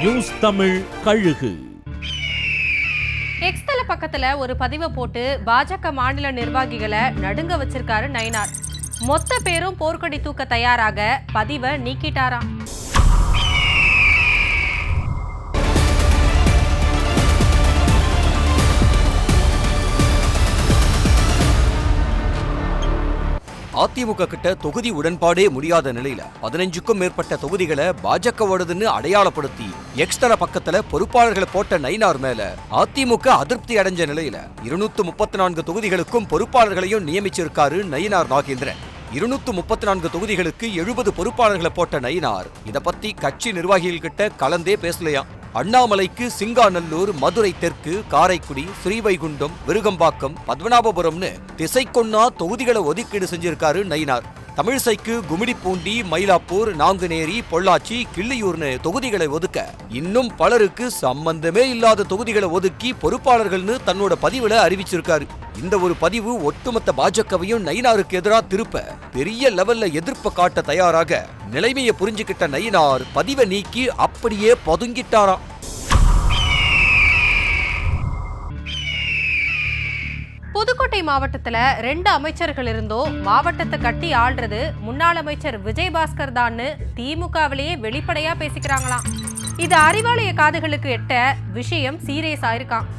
News Tamil கழுகு. X தள பக்கத்துல ஒரு பதிவை போட்டு பாஜக மாநில நிர்வாகிகளை நடுங்க வச்சிருக்காரு நயினார். மொத்த பேரும் போர்க்கொடி தூக்க தயாராக பதிவை நீக்கிட்டாராம். அதிமுக கிட்ட தொகுதி உடன்பாடே முடியாத நிலையில 15க்கும் மேற்பட்ட தொகுதிகளை பாஜகவோடதுன்னு அடையாளப்படுத்தி எக்ஸ் தள பக்கத்துல பொறுப்பாளர்களை போட்ட நயினார் மேல அதிமுக அதிருப்தி அடைஞ்ச நிலையில 234 தொகுதிகளுக்கும் பொறுப்பாளர்களையும் நியமிச்சிருக்காரு நயினார் நாகேந்திரன். 234 தொகுதிகளுக்கு 70 பொறுப்பாளர்களை போட்ட நயினார் இத பத்தி கட்சி நிர்வாகிகள் கிட்ட கலந்தே பேசலையாம். அண்ணாமலைக்கு சிங்காநல்லூர், மதுரை தெற்கு, காரைக்குடி, ஸ்ரீவைகுண்டம், விருகம்பாக்கம், பத்மநாபபுரம்னு திசைக்கொன்னா தொகுதிகளை ஒதுக்கீடு செஞ்சிருக்காரு நயினார். தமிழிசைக்கு கும்மிடிப்பூண்டி, மயிலாப்பூர், நாங்குநேரி, பொள்ளாச்சி, கிள்ளியூர்னு தொகுதிகளை ஒதுக்க இன்னும் பலருக்கு சம்பந்தமே இல்லாத தொகுதிகளை ஒதுக்கி பொறுப்பாளர்கள்னு தன்னோட பதிவுல அறிவிச்சிருக்காரு. இந்த ஒரு பதிவு ஒட்டுமொத்த பாஜகவையும் நயினாருக்கு எதிராக திருப்ப பெரிய லெவல்ல எதிர்ப்பு காட்ட தயாராக நிலைமையை புரிஞ்சுக்கிட்ட நயினார் பதிவை நீக்கி அப்படியே பதுங்கிட்டாராம். புதுக்கோட்டை மாவட்டத்துல 2 அமைச்சர்கள் இருந்தோ மாவட்டத்தை கட்டி ஆள்றது முன்னாள் அமைச்சர் விஜயபாஸ்கர் தான்னு திமுகவிலேயே வெளிப்படையா பேசிக்கிறாங்களாம். இது அறிவாலய காதுகளுக்கு எட்ட விஷயம் சீரியஸ் ஆயிருக்கான்.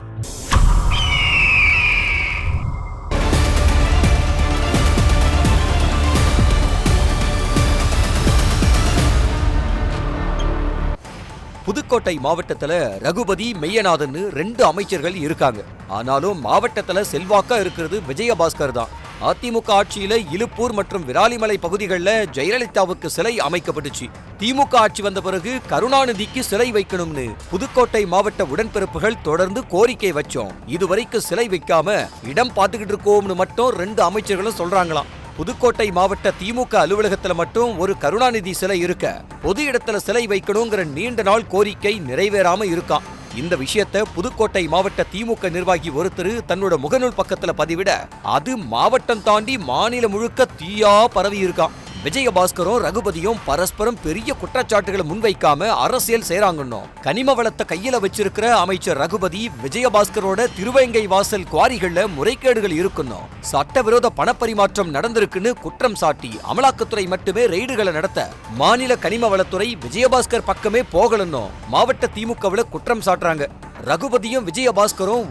புதுக்கோட்டை மாவட்டத்துல ரகுபதி, மெய்யநாதன் 2 அமைச்சர்கள் இருக்காங்க. ஆனாலும் மாவட்டத்துல செல்வாக்கா இருக்கிறது விஜயபாஸ்கர் தான். அதிமுக ஆட்சியில இலுப்பூர் மற்றும் விராலிமலை பகுதிகளில் ஜெயலலிதாவுக்கு சிலை அமைக்கப்பட்டுச்சு. திமுக ஆட்சி வந்த பிறகு கருணாநிதிக்கு சிலை வைக்கணும்னு புதுக்கோட்டை மாவட்ட உடன்பிறப்புகள் தொடர்ந்து கோரிக்கை வச்சோம். இதுவரைக்கும் சிலை வைக்காம இடம் பார்த்துக்கிட்டு இருக்கோம்னு மட்டும் 2 அமைச்சர்களும் சொல்றாங்களாம். புதுக்கோட்டை மாவட்ட திமுக அலுவலகத்துல மட்டும் ஒரு கருணாநிதி சிலை இருக்க பொது இடத்துல சிலை வைக்கணுங்கிற நீண்ட நாள் கோரிக்கை நிறைவேறாம இருக்கான். இந்த விஷயத்தை புதுக்கோட்டை மாவட்ட திமுக நிர்வாகி ஒருத்தர் தன்னோட முகநூல் பக்கத்துல பதிவிட அது மாவட்டம் தாண்டி மாநிலம் முழுக்க தீயா பரவி இருக்கான். விஜயபாஸ்கரும் ரகுபதியும் பரஸ்பரம் பெரிய குற்றச்சாட்டுகளை முன்வைக்காம அரசியல் செய்றாங்கன்னோ கனிம வளத்தை கையில வச்சிருக்கிற அமைச்சர் ரகுபதி விஜயபாஸ்கரோட திருவேங்கை வாசல் குவாரிகள்ல முறைகேடுகள் இருக்கணும், சட்டவிரோத பணப்பரிமாற்றம் நடந்திருக்குன்னு குற்றம் சாட்டி அமலாக்கத்துறை மட்டுமே ரெய்டுகளை நடத்த மாநில கனிம வளத்துறை விஜயபாஸ்கர் பக்கமே போகலன்னோ மாவட்ட திமுகவுல குற்றம் சாட்டுறாங்க. ரகுபதியும் விஜயபாஸ்கரும்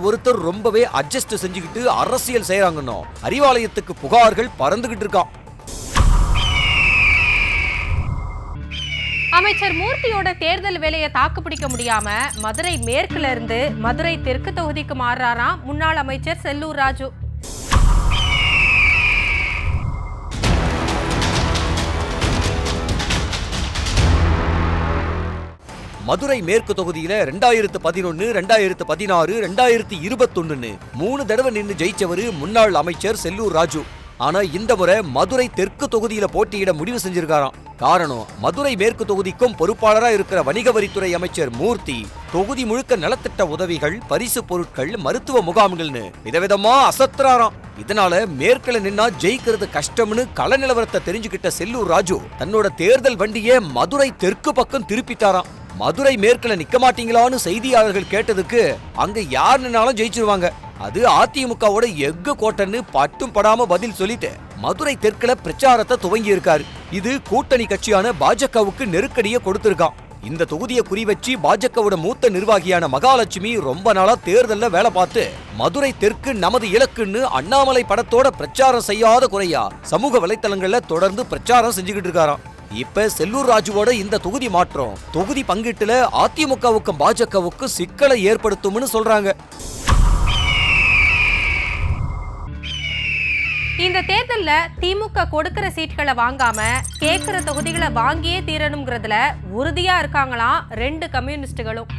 ஒருத்தர் ரொம்பவே அட்ஜஸ்ட் செஞ்சுக்கிட்டு அரசியல் செய்யறாங்கன்னோ அறிவாலயத்துக்கு புகார்கள் பறந்துகிட்டு இருக்கான். அமைச்சர் மூர்த்தியோட தேர்தல் வேலையை தாக்குப்பிடிக்க முடியாம மதுரை மேற்குல இருந்து மதுரை தெற்கு தொகுதிக்கு மாறுறாராம் முன்னாள் அமைச்சர் செல்லூர் ராஜு. மதுரை மேற்கு தொகுதியில 2011, 2016, 2021 3 தடவை நின்று ஜெயிச்சவரு முன்னாள் அமைச்சர் செல்லூர் ராஜு. ஆனா இந்த முறை மதுரை தெற்கு தொகுதியில போட்டியிட முடிவு செஞ்சிருக்காராம். காரணம், மதுரை மேற்கு தொகுதிக்கும் பொறுப்பாளரா இருக்கிற வணிக வரித்துறை அமைச்சர் மூர்த்தி தொகுதி முழுக்க நலத்திட்ட உதவிகள், பரிசு பொருட்கள், மருத்துவ முகாம்கள்னு விதவிதமா அசத்துறாராம். இதனால மேற்குல நின்னா ஜெயிக்கிறது கஷ்டம்னு கள நிலவரத்தை தெரிஞ்சுக்கிட்ட செல்லூர் ராஜு தன்னோட தேர்தல் வண்டியை மதுரை தெற்கு பக்கம் திருப்பிட்டாராம். மதுரை மேற்குல நிக்க மாட்டீங்களான்னு செய்தியாளர்கள் கேட்டதுக்கு அங்க யார் நின்னாலும் ஜெயிச்சிருவாங்க, அது அதிமுகவோட எஃகு கோட்டைன்னு பட்டும் படாம பதில் சொல்லிட்டு மதுரை தெற்குல பிரச்சாரத்தை துவங்கி இருக்காரு. இது கூட்டணி கட்சியான பாஜகவுக்கு நெருக்கடியை கொடுத்திருக்கான். இந்த தொகுதியை குறி வச்சு பாஜகவோட மூத்த நிர்வாகியான மகாலட்சுமி ரொம்ப நாளா தேர்தல்ல வேலை பார்த்து மதுரை தெற்கு நமது இலக்குன்னு அண்ணாமலை படத்தோட பிரச்சாரம் செய்யாத குறையா சமூக வலைத்தளங்கள்ல தொடர்ந்து பிரச்சாரம் செஞ்சுக்கிட்டு இருக்காராம். இப்ப செல்லூர் ராஜுவோட இந்த தொகுதி மாற்றம் தொகுதி பங்கீட்டுல அதிமுகவுக்கும் பாஜகவுக்கும் சிக்கலை ஏற்படுத்தும்னு சொல்றாங்க. இந்த தேர்தல்ல திமுக கொடுக்கிற சீட்களை வாங்காம கேட்கிற தொகுதிகளை வாங்கியே தீரணுங்கிறதுல உறுதியா இருக்காங்களாம் 2 கம்யூனிஸ்டுகளும்.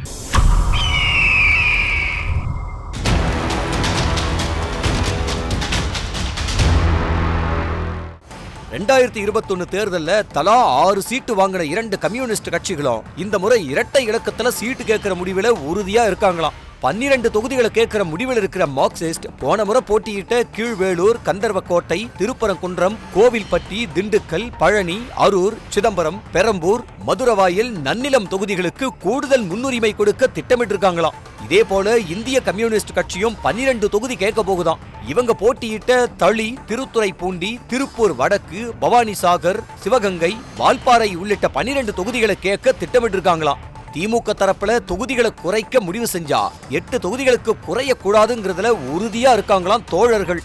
தேர்தல்ல தலா 6 சீட்டு வாங்கின 2 கம்யூனிஸ்ட் கட்சிகளும் இந்த முறை இரட்டை இலக்கத்துல சீட்டு கேட்கிற முடிவுல உறுதியா இருக்காங்களாம். 12 தொகுதிகளை கேட்கிற முடிவில் இருக்கிற மார்க்சிஸ்ட் போன முறை போட்டியிட்ட கீழ்வேளூர், கந்தர்வக்கோட்டை, திருப்பரங்குன்றம், கோவில்பட்டி, திண்டுக்கல், பழனி, அரூர், சிதம்பரம், பெரம்பூர், மதுரவாயல், நன்னிலம் தொகுதிகளுக்கு கூடுதல் முன்னுரிமை கொடுக்க திட்டமிட்டிருக்காங்களாம். இதே போல இந்திய கம்யூனிஸ்ட் கட்சியும் 12 தொகுதி கேட்க போகுதாம். இவங்க போட்டியிட்ட தளி, திருத்துறைப்பூண்டி, திருப்பூர் வடக்கு, பவானிசாகர், சிவகங்கை, வால்பாறை உள்ளிட்ட 12 தொகுதிகளை கேட்க திட்டமிட்டிருக்காங்களாம். திமுக தரப்புல தொகுதிகளை குறைக்க முடிவு செஞ்சா 8 தொகுதிகளுக்கு குறைய கூடாதுங்கிறதுல உறுதியா இருக்காங்களாம் தோழர்கள்.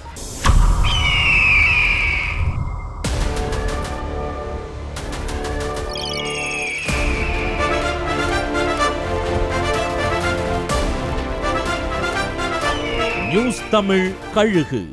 நியூஸ் தமிழ் கழுகு.